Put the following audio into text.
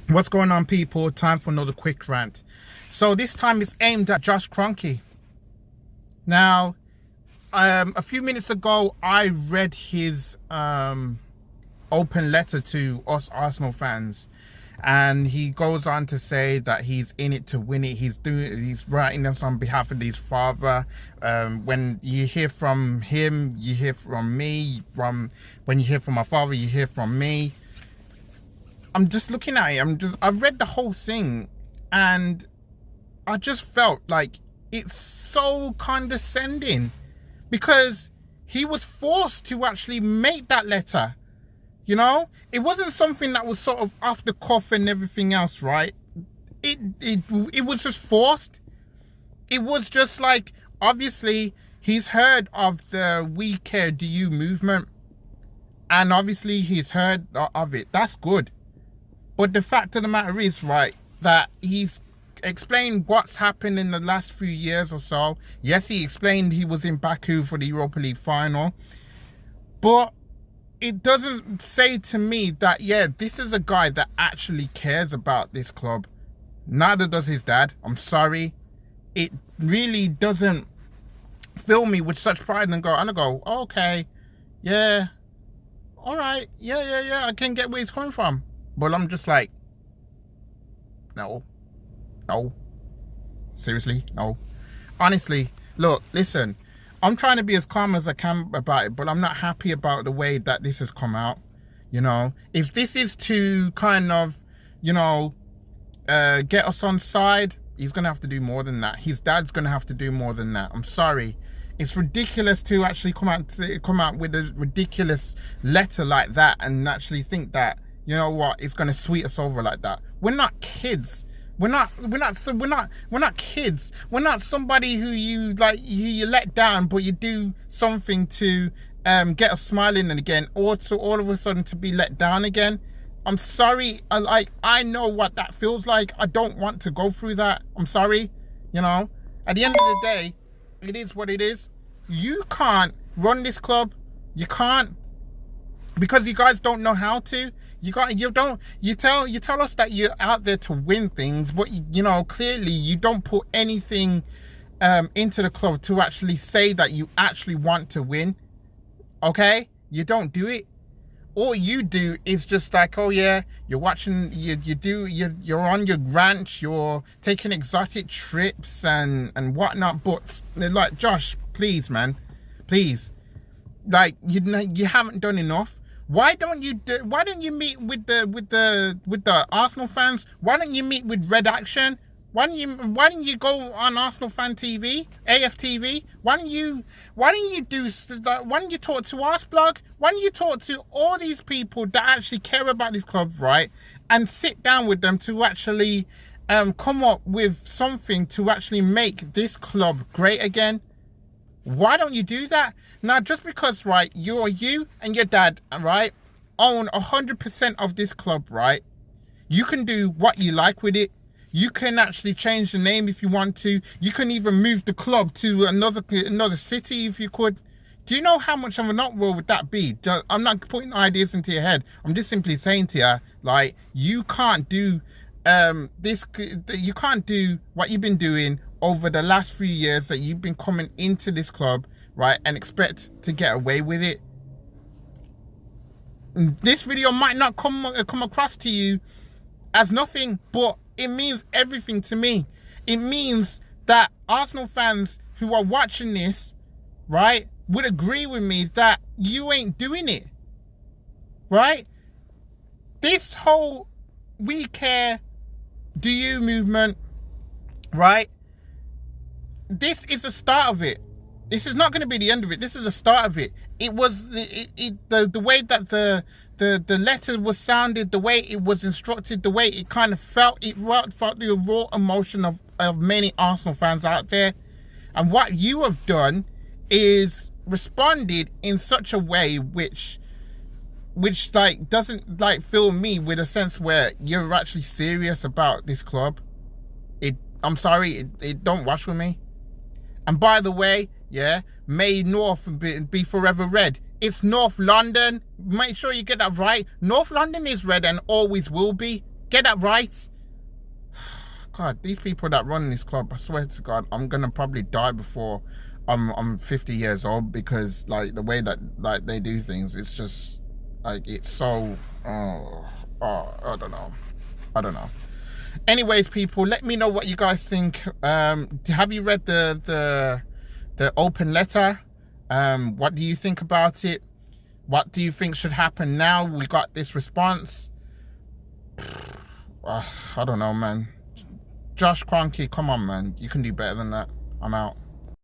What's going on, people? Time for another quick rant. So this time it's aimed at Josh Kroneke. Now, a few minutes ago, I read his open letter to us Arsenal fans, and he goes on to say that he's in it to win it. He's writing this on behalf of his father. When you hear from him, you hear from me. When you hear from my father, you hear from me. I'm just looking at it. I've read the whole thing, and I just felt like it's so condescending because he was forced to actually make that letter. You know, it wasn't something that was sort of off the cuff and everything else, right? It was just forced. It was just like, obviously, he's heard of the We Care Do You movement, and obviously he's heard of it. That's good. But the fact of the matter is, right, that he's explained what's happened in the last few years or so. Yes, he explained he was in Baku for the Europa League final. But it doesn't say to me that, yeah, this is a guy that actually cares about this club. Neither does his dad. I'm sorry. It really doesn't fill me with such pride and I go, okay, yeah, all right, yeah, I can get where he's coming from. But I'm just like, no, seriously, no. Honestly, look, listen, I'm trying to be as calm as I can about it, but I'm not happy about the way that this has come out. You know, if this is to kind of, you know, get us on side, he's going to have to do more than that. His dad's going to have to do more than that. I'm sorry. It's ridiculous to actually come out with a ridiculous letter like that and actually think that, you know what, it's gonna sweep us over like that. We're not kids. We're not kids. We're not somebody who you let down, but you do something to get us smiling again, or to all of a sudden to be let down again. I'm sorry. I know what that feels like. I don't want to go through that. I'm sorry. You know, at the end of the day, it is what it is. You can't run this club. You can't, because you guys don't know how to. You tell us that you're out there to win things, but you know, clearly you don't put anything into the club to actually say that you actually want to win. Okay? You don't do it. All you do is just like, oh yeah, you're watching, you're on your ranch, you're taking exotic trips and whatnot. But like, Josh, please, man, please, like, you haven't done enough. Why don't you meet with the Arsenal fans? Why don't you meet with Red Action? Why don't you go on Arsenal Fan TV, AFTV? Why don't you talk to us blog? Why don't you talk to all these people that actually care about this club, right? And sit down with them to actually come up with something to actually make this club great again. Why don't you do that? Now, just because, right, you and your dad, right, own 100% of this club, right? You can do what you like with it. You can actually change the name if you want to. You can even move the club to another city if you could. Do you know how much of an uproar would that be? I'm not putting ideas into your head. I'm just simply saying to you, like, you can't do this. You can't do what you've been doing over the last few years that you've been coming into this club, right, and expect to get away with it. This video might not come across to you as nothing, but it means everything to me. It means that Arsenal fans who are watching this, right, would agree with me that you ain't doing it, right? This whole We Care Do You movement, right? This is the start of it. This is not going to be the end of it. This is the start of it. It was the way that the letter was sounded, the way it was instructed, the way it kind of felt. It felt the raw emotion of many Arsenal fans out there. And what you have done is responded in such a way which like doesn't like fill me with a sense where you're actually serious about this club. I'm sorry, it don't wash with me. And by the way, yeah, may North be forever red. It's North London. Make sure you get that right. North London is red and always will be. Get that right. God, these people that run this club, I swear to God, I'm gonna probably die before I'm 50 years old, because like the way that like they do things, it's just like it's so I don't know. Anyways, people, let me know what you guys think. Have you read the open letter? What do you think about it? What do you think should happen now? We got this response. I don't know, man. Josh Kroneke, come on, man. You can do better than that. I'm out.